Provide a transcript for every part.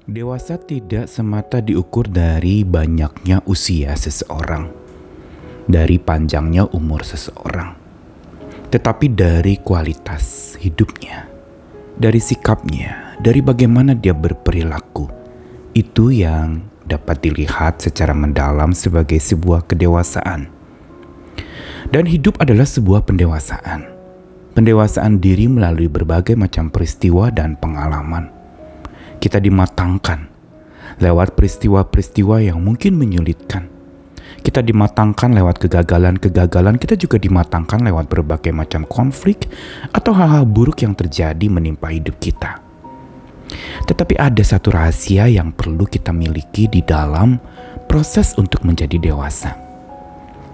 Dewasa tidak semata diukur dari banyaknya usia seseorang, dari panjangnya umur seseorang, tetapi dari kualitas hidupnya, dari sikapnya, dari bagaimana dia berperilaku. Itu yang dapat dilihat secara mendalam sebagai sebuah kedewasaan. Dan hidup adalah sebuah pendewasaan. Pendewasaan diri melalui berbagai macam peristiwa dan pengalaman. Kita dimatangkan lewat peristiwa-peristiwa yang mungkin menyulitkan. Kita dimatangkan lewat kegagalan-kegagalan. Kita juga dimatangkan lewat berbagai macam konflik atau hal-hal buruk yang terjadi menimpa hidup kita. Tetapi ada satu rahasia yang perlu kita miliki di dalam proses untuk menjadi dewasa,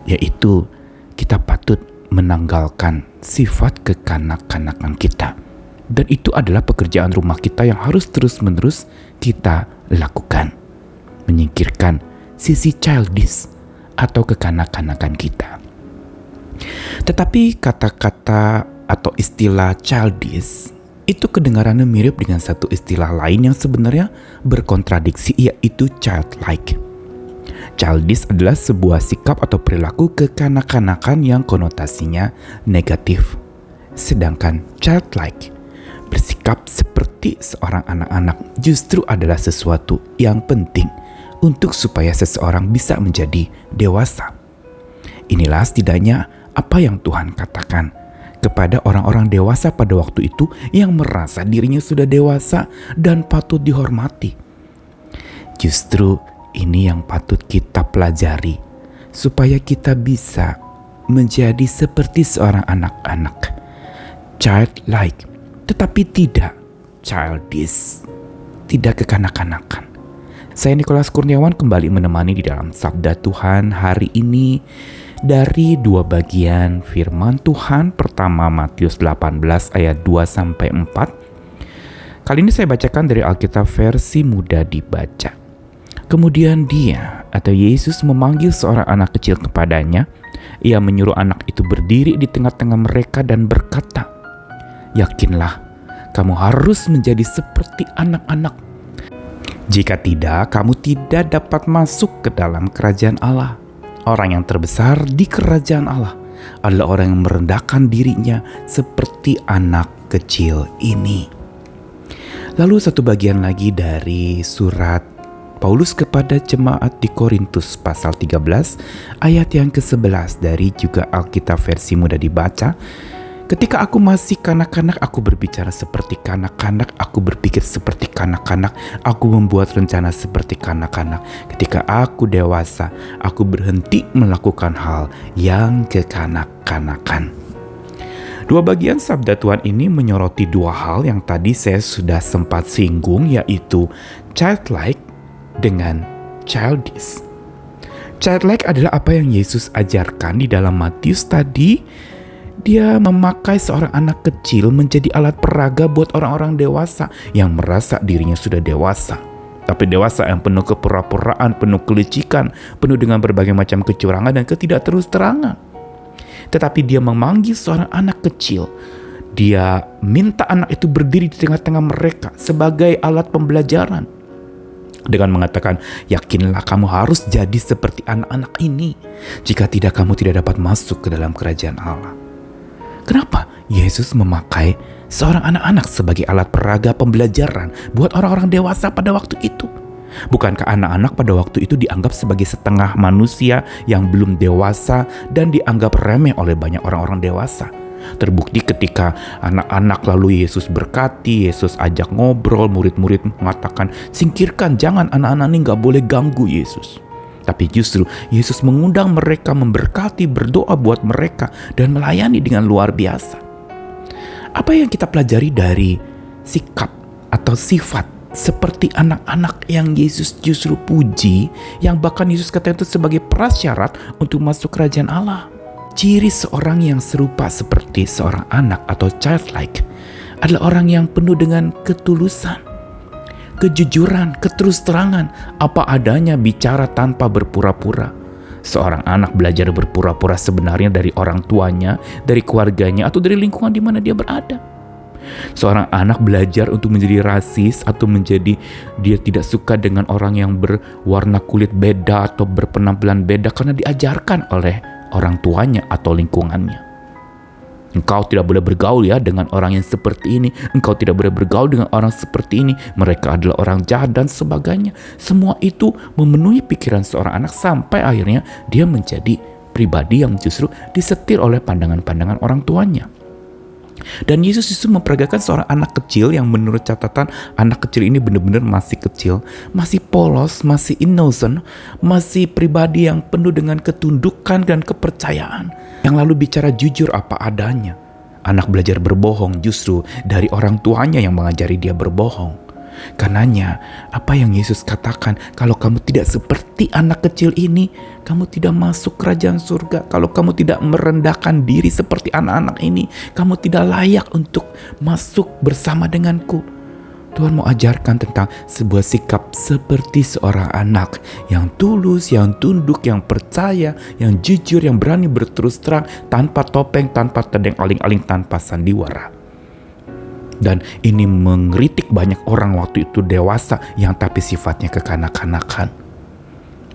yaitu kita patut menanggalkan sifat kekanak-kanakan kita. Dan itu adalah pekerjaan rumah kita yang harus terus-menerus kita lakukan. Menyingkirkan sisi childish atau kekanak-kanakan kita. Tetapi kata-kata atau istilah childish itu kedengarannya mirip dengan satu istilah lain yang sebenarnya berkontradiksi, yaitu childlike. Childish adalah sebuah sikap atau perilaku kekanak-kanakan yang konotasinya negatif. Sedangkan childlike, bersikap seperti seorang anak-anak, justru adalah sesuatu yang penting untuk supaya seseorang bisa menjadi dewasa. Inilah setidaknya apa yang Tuhan katakan kepada orang-orang dewasa pada waktu itu yang merasa dirinya sudah dewasa dan patut dihormati. Justru ini yang patut kita pelajari supaya kita bisa menjadi seperti seorang anak-anak, childlike, tetapi tidak childish, tidak kekanak-kanakan. Saya Nikolas Kurniawan kembali menemani di dalam Sabda Tuhan hari ini dari dua bagian firman Tuhan. Pertama Matius 18 ayat 2-4. Kali ini saya bacakan dari Alkitab versi mudah dibaca. Kemudian dia atau Yesus memanggil seorang anak kecil kepadanya. Ia menyuruh anak itu berdiri di tengah-tengah mereka dan berkata, "Yakinlah, kamu harus menjadi seperti anak-anak. Jika tidak, kamu tidak dapat masuk ke dalam kerajaan Allah. Orang yang terbesar di kerajaan Allah adalah orang yang merendahkan dirinya seperti anak kecil ini." Lalu satu bagian lagi dari surat Paulus kepada jemaat di Korintus pasal 13 ayat yang ke-11 dari juga Alkitab versi mudah dibaca. "Ketika aku masih kanak-kanak, aku berbicara seperti kanak-kanak, aku berpikir seperti kanak-kanak, aku membuat rencana seperti kanak-kanak. Ketika aku dewasa, aku berhenti melakukan hal yang kekanak-kanakan." Dua bagian sabda Tuhan ini menyoroti dua hal yang tadi saya sudah sempat singgung, yaitu childlike dengan childish. Childlike adalah apa yang Yesus ajarkan di dalam Matius tadi. Dia memakai seorang anak kecil menjadi alat peraga buat orang-orang dewasa yang merasa dirinya sudah dewasa. Tapi dewasa yang penuh kepura-puraan, penuh kelicikan, penuh dengan berbagai macam kecurangan dan ketidakterus-terangan. Tetapi dia memanggil seorang anak kecil. Dia minta anak itu berdiri di tengah-tengah mereka sebagai alat pembelajaran. Dengan mengatakan, "Yakinlah kamu harus jadi seperti anak-anak ini. Jika tidak, kamu tidak dapat masuk ke dalam kerajaan Allah." Kenapa Yesus memakai seorang anak-anak sebagai alat peraga pembelajaran buat orang-orang dewasa pada waktu itu? Bukankah anak-anak pada waktu itu dianggap sebagai setengah manusia yang belum dewasa dan dianggap remeh oleh banyak orang-orang dewasa? Terbukti ketika anak-anak lalu Yesus berkati, Yesus ajak ngobrol, murid-murid mengatakan, "Singkirkan, jangan, anak-anak ini gak boleh ganggu Yesus." Tapi justru Yesus mengundang mereka, memberkati, berdoa buat mereka, dan melayani dengan luar biasa. Apa yang kita pelajari dari sikap atau sifat seperti anak-anak yang Yesus justru puji, yang bahkan Yesus katakan itu sebagai prasyarat untuk masuk kerajaan Allah? Ciri seorang yang serupa seperti seorang anak atau childlike adalah orang yang penuh dengan ketulusan, kejujuran, keterus-terangan, apa adanya, bicara tanpa berpura-pura. Seorang anak belajar berpura-pura sebenarnya dari orang tuanya, dari keluarganya, atau dari lingkungan di mana dia berada. Seorang anak belajar untuk menjadi rasis atau menjadi dia tidak suka dengan orang yang berwarna kulit beda atau berpenampilan beda karena diajarkan oleh orang tuanya atau lingkungannya. Engkau tidak boleh bergaul ya dengan orang yang seperti ini. Engkau tidak boleh bergaul dengan orang seperti ini. Mereka adalah orang jahat dan sebagainya. Semua itu memenuhi pikiran seorang anak sampai akhirnya dia menjadi pribadi yang justru disetir oleh pandangan-pandangan orang tuanya. Dan Yesus justru memperagakan seorang anak kecil yang menurut catatan anak kecil ini benar-benar masih kecil, masih polos, masih innocent, masih pribadi yang penuh dengan ketundukan dan kepercayaan, yang lalu bicara jujur apa adanya. Anak belajar berbohong justru dari orang tuanya yang mengajari dia berbohong. Karenanya, apa yang Yesus katakan, kalau kamu tidak seperti anak kecil ini, kamu tidak masuk kerajaan surga. Kalau kamu tidak merendahkan diri seperti anak-anak ini, kamu tidak layak untuk masuk bersama denganku. Tuhan mau ajarkan tentang sebuah sikap seperti seorang anak yang tulus, yang tunduk, yang percaya, yang jujur, yang berani berterus terang, tanpa topeng, tanpa tedeng aling-aling, tanpa sandiwara. Dan ini mengkritik banyak orang waktu itu dewasa yang tapi sifatnya kekanak-kanakan.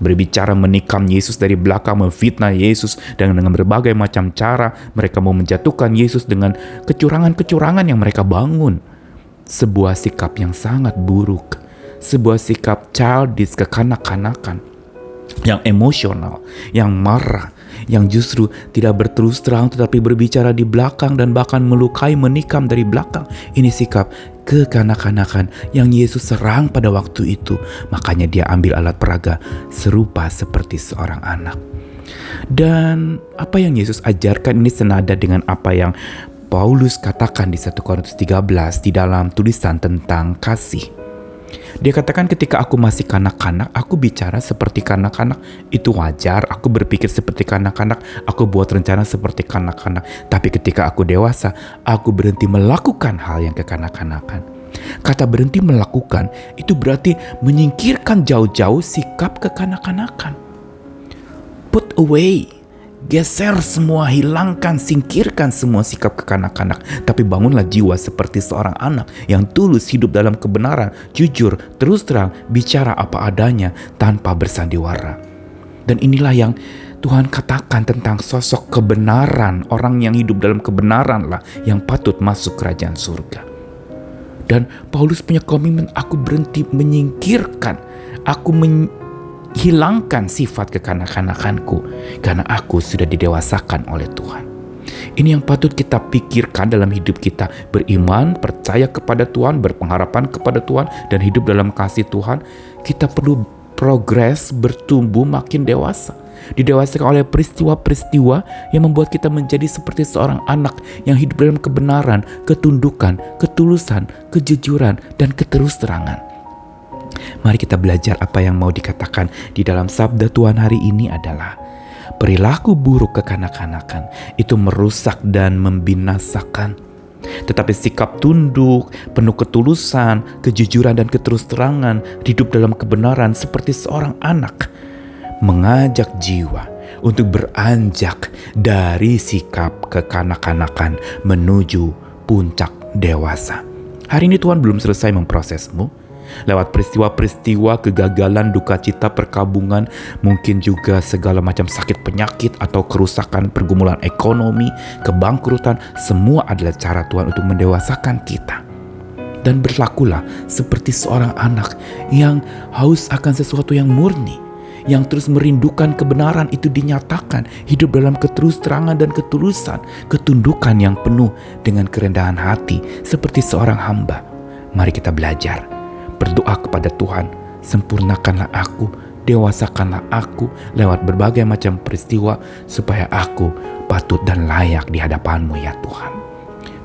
Berbicara menikam Yesus dari belakang, memfitnah Yesus dengan berbagai macam cara. Mereka mau menjatuhkan Yesus dengan kecurangan-kecurangan yang mereka bangun. Sebuah sikap yang sangat buruk. Sebuah sikap childish, kekanak-kanakan. Yang emosional, yang marah, yang justru tidak berterus terang tetapi berbicara di belakang dan bahkan melukai, menikam dari belakang. Ini sikap kekanak-kanakan yang Yesus serang pada waktu itu. Makanya dia ambil alat peraga serupa seperti seorang anak. Dan apa yang Yesus ajarkan ini senada dengan apa yang Paulus katakan di 1 Korintus 13 di dalam tulisan tentang kasih. Dia katakan ketika aku masih kanak-kanak, aku bicara seperti kanak-kanak. Itu wajar, aku berpikir seperti kanak-kanak, aku buat rencana seperti kanak-kanak. Tapi ketika aku dewasa, aku berhenti melakukan hal yang kekanak-kanakan. Kata berhenti melakukan, itu berarti menyingkirkan jauh-jauh sikap kekanak-kanakan. Put away. Geser semua, hilangkan, singkirkan semua sikap kekanak-kanak. Tapi bangunlah jiwa seperti seorang anak yang tulus hidup dalam kebenaran, jujur, terus terang, bicara apa adanya tanpa bersandiwara. Dan inilah yang Tuhan katakan tentang sosok kebenaran. Orang yang hidup dalam kebenaran lah yang patut masuk kerajaan surga. Dan Paulus punya komitmen, aku berhenti menyingkirkan, aku hilangkan sifat kekanak-kanakanku karena aku sudah didewasakan oleh Tuhan. Ini yang patut kita pikirkan dalam hidup kita. Beriman, percaya kepada Tuhan, berpengharapan kepada Tuhan, dan hidup dalam kasih Tuhan. Kita perlu progres, bertumbuh, makin dewasa. Didewasakan oleh peristiwa-peristiwa yang membuat kita menjadi seperti seorang anak yang hidup dalam kebenaran, ketundukan, ketulusan, kejujuran, dan keterus-terangan. Mari kita belajar apa yang mau dikatakan di dalam sabda Tuhan hari ini adalah perilaku buruk kekanak-kanakan itu merusak dan membinasakan. Tetapi sikap tunduk, penuh ketulusan, kejujuran dan keterus-terangan, hidup dalam kebenaran seperti seorang anak mengajak jiwa untuk beranjak dari sikap kekanak-kanakan menuju puncak dewasa. Hari ini Tuhan belum selesai memprosesmu. Lewat peristiwa-peristiwa kegagalan, duka cita, perkabungan, mungkin juga segala macam sakit penyakit atau kerusakan, pergumulan ekonomi, kebangkrutan, semua adalah cara Tuhan untuk mendewasakan kita. Dan berlakulah seperti seorang anak yang haus akan sesuatu yang murni, yang terus merindukan kebenaran itu dinyatakan, hidup dalam keterus-terangan dan ketulusan, ketundukan yang penuh dengan kerendahan hati seperti seorang hamba. Mari kita belajar. Berdoa kepada Tuhan, sempurnakanlah aku, dewasakanlah aku lewat berbagai macam peristiwa supaya aku patut dan layak di hadapan-Mu ya Tuhan.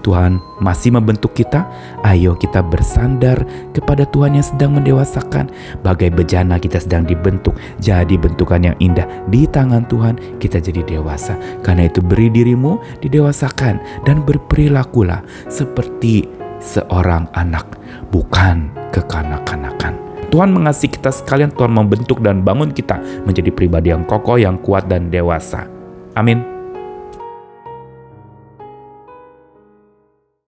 Tuhan masih membentuk kita, ayo kita bersandar kepada Tuhan yang sedang mendewasakan. Bagai bejana kita sedang dibentuk, jadi bentukan yang indah di tangan Tuhan, kita jadi dewasa. Karena itu beri dirimu didewasakan dan berperilakulah seperti seorang anak, bukan kekanak-kanakan. Tuhan mengasihi kita sekalian, Tuhan membentuk dan bangun kita menjadi pribadi yang kokoh, yang kuat dan dewasa. Amin.